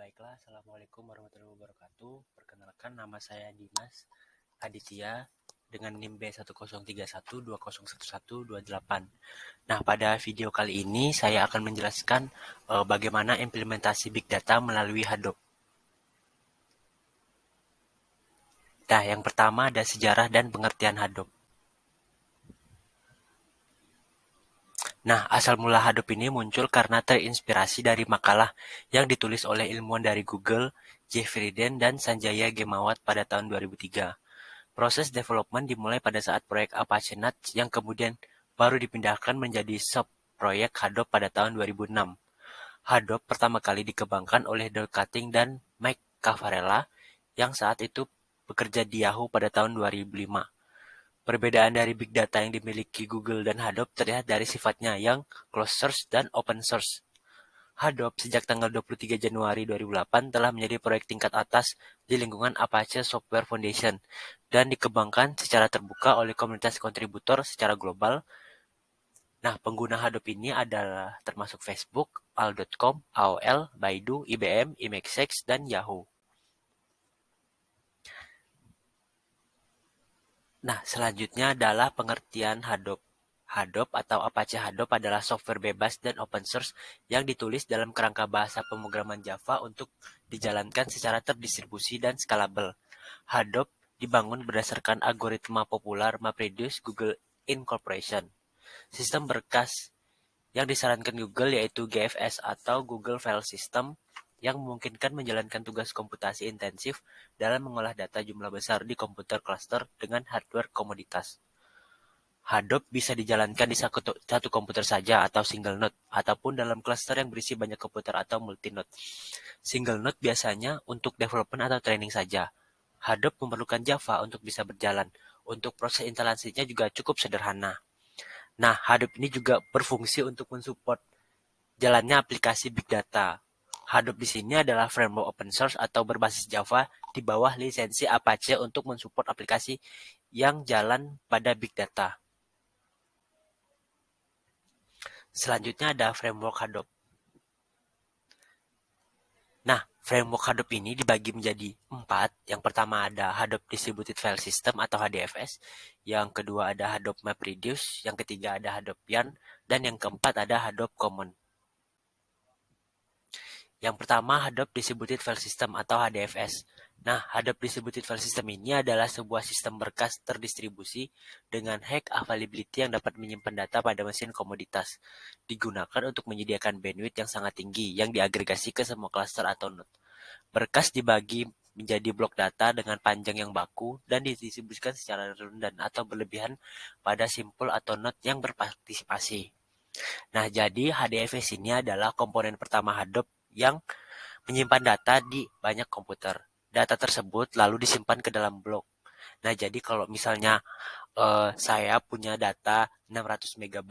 Baiklah, Assalamualaikum warahmatullahi wabarakatuh. Perkenalkan, nama saya Dimas Aditya dengan NIM B1031201128. Nah, pada video kali ini saya akan menjelaskan bagaimana implementasi Big Data melalui Hadoop. Nah, yang pertama ada sejarah dan pengertian Hadoop. Nah, asal mula Hadoop ini muncul karena terinspirasi dari makalah yang ditulis oleh ilmuwan dari Google, Jeffrey Frieden dan Sanjaya Gemawat pada tahun 2003. Proses development dimulai pada saat proyek Apache NAT yang kemudian baru dipindahkan menjadi sub-proyek Hadoop pada tahun 2006. Hadoop pertama kali dikembangkan oleh Doug Cutting dan Mike Cavarella yang saat itu bekerja di Yahoo pada tahun 2005. Perbedaan dari Big Data yang dimiliki Google dan Hadoop terlihat dari sifatnya yang closed source dan open source. Hadoop sejak tanggal 23 Januari 2008 telah menjadi proyek tingkat atas di lingkungan Apache Software Foundation dan dikembangkan secara terbuka oleh komunitas kontributor secara global. Nah, pengguna Hadoop ini adalah termasuk Facebook, Al.com, AOL, Baidu, IBM, Imexex, dan Yahoo. Nah, selanjutnya adalah pengertian Hadoop. Hadoop atau Apache Hadoop adalah software bebas dan open source yang ditulis dalam kerangka bahasa pemrograman Java untuk dijalankan secara terdistribusi dan skalabel. Hadoop dibangun berdasarkan algoritma populer MapReduce Google Incorporation. Sistem berkas yang disarankan Google yaitu GFS atau Google File System yang memungkinkan menjalankan tugas komputasi intensif dalam mengolah data jumlah besar di komputer cluster dengan hardware komoditas. Hadoop bisa dijalankan di satu komputer saja atau single node, ataupun dalam cluster yang berisi banyak komputer atau multi-node. Single node biasanya untuk development atau training saja. Hadoop memerlukan Java untuk bisa berjalan. Untuk proses instalasinya juga cukup sederhana. Nah, Hadoop ini juga berfungsi untuk mensupport jalannya aplikasi Big Data. Hadoop di sini adalah framework open source atau berbasis Java di bawah lisensi Apache untuk mensupport aplikasi yang jalan pada Big Data. Selanjutnya ada framework Hadoop. Nah, framework Hadoop ini dibagi menjadi 4. Yang pertama ada Hadoop Distributed File System atau HDFS. Yang kedua ada Hadoop MapReduce. Yang ketiga ada Hadoop Yarn. Dan yang keempat ada Hadoop Common. Yang pertama, Hadoop Distributed File System atau HDFS. Nah, Hadoop Distributed File System ini adalah sebuah sistem berkas terdistribusi dengan high availability yang dapat menyimpan data pada mesin komoditas. Digunakan untuk menyediakan bandwidth yang sangat tinggi yang diagregasi ke semua cluster atau node. Berkas dibagi menjadi blok data dengan panjang yang baku dan didistribusikan secara redundan atau berlebihan pada simpul atau node yang berpartisipasi. Nah, jadi HDFS ini adalah komponen pertama Hadoop yang menyimpan data di banyak komputer. Data tersebut lalu disimpan ke dalam blok. Nah, jadi kalau misalnya saya punya data 600 MB,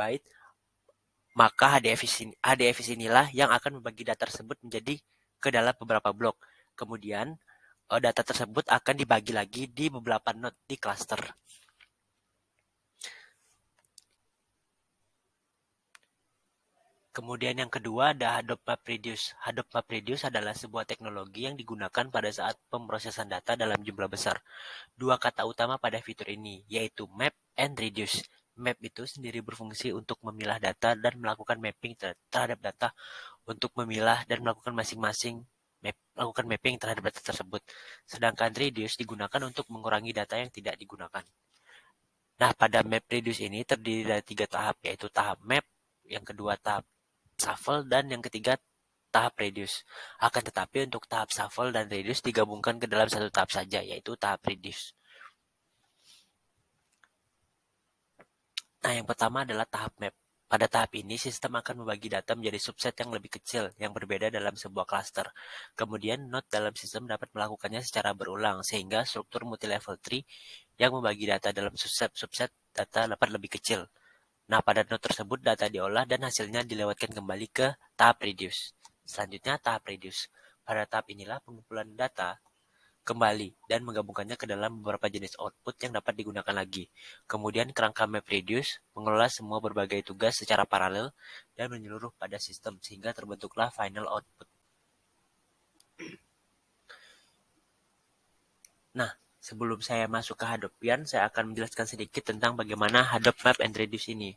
maka HDFS inilah yang akan membagi data tersebut menjadi ke dalam beberapa blok. Kemudian data tersebut akan dibagi lagi di beberapa node di cluster. Kemudian yang kedua ada Hadoop MapReduce. Hadoop MapReduce adalah sebuah teknologi yang digunakan pada saat pemrosesan data dalam jumlah besar. Dua kata utama pada fitur ini, yaitu map and reduce. Map itu sendiri berfungsi untuk memilah data dan melakukan mapping terhadap data untuk memilah dan melakukan melakukan mapping terhadap data tersebut. Sedangkan reduce digunakan untuk mengurangi data yang tidak digunakan. Nah, pada MapReduce ini terdiri dari 3 tahap, yaitu tahap map, yang kedua tahap shuffle, dan yang ketiga tahap reduce. Akan tetapi untuk tahap shuffle dan reduce digabungkan ke dalam satu tahap saja, yaitu tahap reduce. Nah, yang pertama adalah tahap map. Pada tahap ini, sistem akan membagi data menjadi subset yang lebih kecil, yang berbeda dalam sebuah cluster. Kemudian, node dalam sistem dapat melakukannya secara berulang, sehingga struktur multi-level tree yang membagi data dalam subset data dapat lebih kecil. Nah, pada node tersebut data diolah dan hasilnya dilewatkan kembali ke tahap reduce. Selanjutnya, tahap reduce. Pada tahap inilah pengumpulan data kembali dan menggabungkannya ke dalam beberapa jenis output yang dapat digunakan lagi. Kemudian, kerangka MapReduce mengelola semua berbagai tugas secara paralel dan menyeluruh pada sistem, sehingga terbentuklah final output. Nah, sebelum saya masuk ke Hadopian, saya akan menjelaskan sedikit tentang bagaimana Hadoop Map and Reduce ini.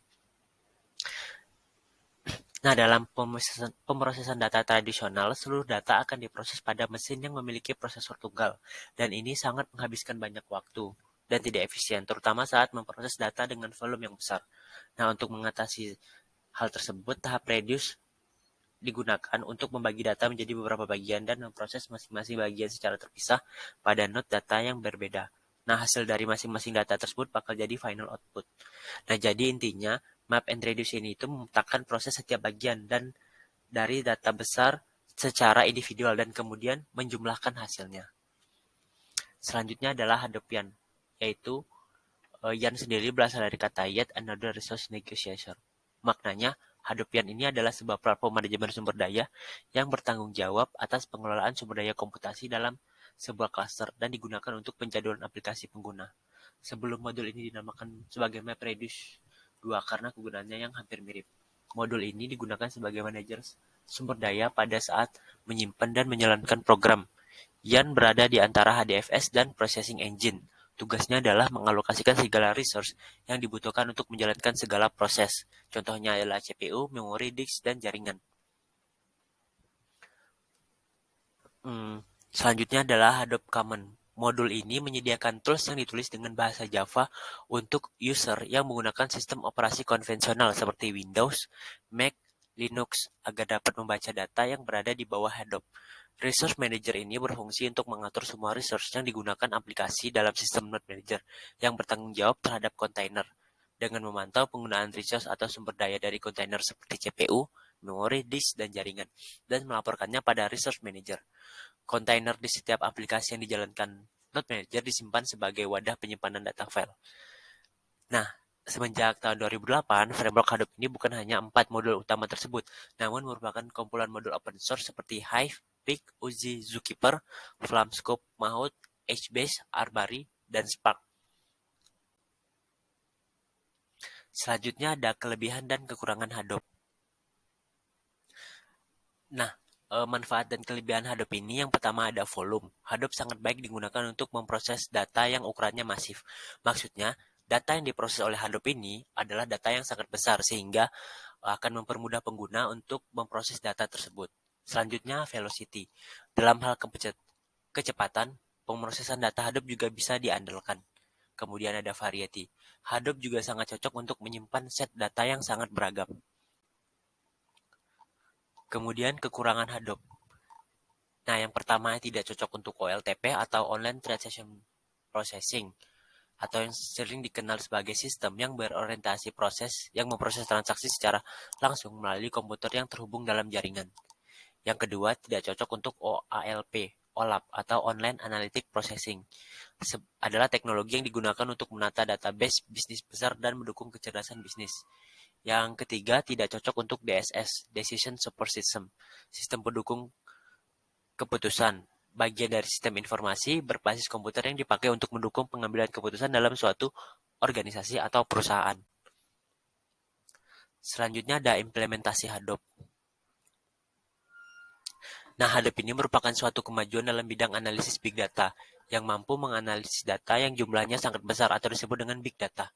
Nah, dalam pemrosesan data tradisional, seluruh data akan diproses pada mesin yang memiliki prosesor tunggal, dan ini sangat menghabiskan banyak waktu dan tidak efisien, terutama saat memproses data dengan volume yang besar. Nah, untuk mengatasi hal tersebut, tahap reduce digunakan untuk membagi data menjadi beberapa bagian dan memproses masing-masing bagian secara terpisah pada node data yang berbeda. Nah, hasil dari masing-masing data tersebut bakal jadi final output. Nah, jadi intinya map and reduce ini itu memetakan proses setiap bagian dan dari data besar secara individual dan kemudian menjumlahkan hasilnya. Selanjutnya adalah Hadopian, yaitu Yan sendiri berasal dari kata yet another resource negotiation. Maknanya, Hadopian ini adalah sebuah platform manajemen sumber daya yang bertanggung jawab atas pengelolaan sumber daya komputasi dalam sebuah cluster dan digunakan untuk penjadwalan aplikasi pengguna. Sebelum modul ini dinamakan sebagai MapReduce 2 karena kegunaannya yang hampir mirip. Modul ini digunakan sebagai manajer sumber daya pada saat menyimpan dan menjalankan program. Yan berada di antara HDFS dan Processing Engine. Tugasnya adalah mengalokasikan segala resource yang dibutuhkan untuk menjalankan segala proses. Contohnya adalah CPU, memori, disk, dan jaringan. Selanjutnya adalah Hadoop Common. Modul ini menyediakan tools yang ditulis dengan bahasa Java untuk user yang menggunakan sistem operasi konvensional seperti Windows, Mac, Linux agar dapat membaca data yang berada di bawah Hadoop. Resource Manager ini berfungsi untuk mengatur semua resource yang digunakan aplikasi dalam sistem Node Manager yang bertanggung jawab terhadap kontainer dengan memantau penggunaan resource atau sumber daya dari kontainer seperti CPU, memori, disk, dan jaringan, dan melaporkannya pada Resource Manager. Kontainer di setiap aplikasi yang dijalankan Node Manager disimpan sebagai wadah penyimpanan data file. Nah, semenjak tahun 2008, framework Hadoop ini bukan hanya 4 modul utama tersebut, namun merupakan kumpulan modul open source seperti Hive, Pig, Uzi, Zookeeper, Flamscope, Mahout, HBase, Arbari, dan Spark. Selanjutnya ada kelebihan dan kekurangan Hadoop. Nah, manfaat dan kelebihan Hadoop ini yang pertama ada volume. Hadoop sangat baik digunakan untuk memproses data yang ukurannya masif. Maksudnya, data yang diproses oleh Hadoop ini adalah data yang sangat besar sehingga akan mempermudah pengguna untuk memproses data tersebut. Selanjutnya, velocity. Dalam hal kecepatan, pemrosesan data Hadoop juga bisa diandalkan. Kemudian ada variety. Hadoop juga sangat cocok untuk menyimpan set data yang sangat beragam. Kemudian kekurangan Hadoop. Nah, yang pertama tidak cocok untuk OLTP atau Online Transaction Processing atau yang sering dikenal sebagai sistem yang berorientasi yang memproses transaksi secara langsung melalui komputer yang terhubung dalam jaringan. Yang kedua, tidak cocok untuk OALP, OLAP atau Online Analytic Processing. Adalah teknologi yang digunakan untuk menata database bisnis besar dan mendukung kecerdasan bisnis. Yang ketiga, tidak cocok untuk DSS, Decision Support System, sistem pendukung keputusan, bagian dari sistem informasi berbasis komputer yang dipakai untuk mendukung pengambilan keputusan dalam suatu organisasi atau perusahaan. Selanjutnya ada implementasi Hadoop. Nah, Hadoop ini merupakan suatu kemajuan dalam bidang analisis big data yang mampu menganalisis data yang jumlahnya sangat besar atau disebut dengan big data.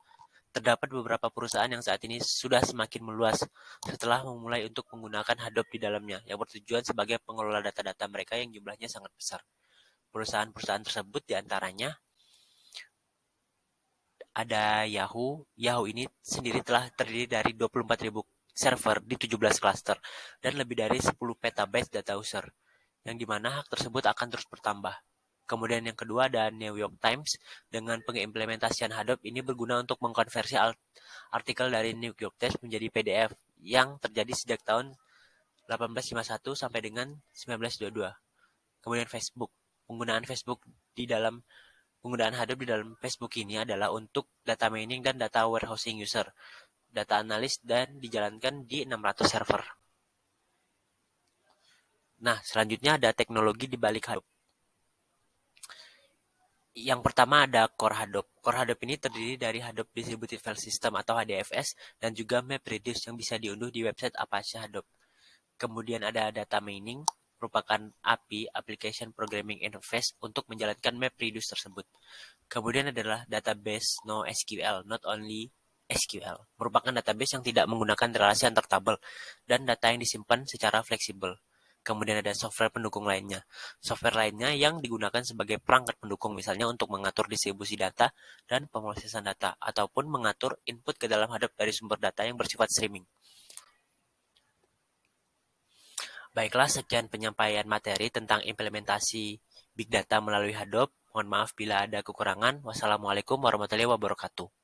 Terdapat beberapa perusahaan yang saat ini sudah semakin meluas setelah memulai untuk menggunakan Hadoop di dalamnya yang bertujuan sebagai pengelola data-data mereka yang jumlahnya sangat besar. Perusahaan-perusahaan tersebut diantaranya ada Yahoo. Yahoo ini sendiri telah terdiri dari 24.000 server di 17 cluster dan lebih dari 10 petabyte data user, yang dimana hak tersebut akan terus bertambah. Kemudian yang kedua ada New York Times. Dengan pengimplementasian Hadoop ini berguna untuk mengkonversi artikel dari New York Times menjadi PDF yang terjadi sejak tahun 1851 sampai dengan 1922. Kemudian Facebook. Penggunaan Hadoop di dalam Facebook ini adalah untuk data mining dan data warehousing user, data analis dan dijalankan di 600 server. Nah, selanjutnya ada teknologi di balik Hadoop. Yang pertama ada Core Hadoop. Core Hadoop ini terdiri dari Hadoop Distributed File System atau HDFS dan juga MapReduce yang bisa diunduh di website Apache Hadoop. Kemudian ada data mining. merupakan API (Application Programming Interface) untuk menjalankan MapReduce tersebut. Kemudian adalah database NoSQL, not only SQL, merupakan database yang tidak menggunakan relasi antar tabel dan data yang disimpan secara fleksibel. Kemudian ada software pendukung lainnya. Software lainnya yang digunakan sebagai perangkat pendukung, misalnya untuk mengatur distribusi data dan pemrosesan data, ataupun mengatur input ke dalam hadap dari sumber data yang bersifat streaming. Baiklah, sekian penyampaian materi tentang implementasi Big Data melalui Hadoop. Mohon maaf bila ada kekurangan. Wassalamualaikum warahmatullahi wabarakatuh.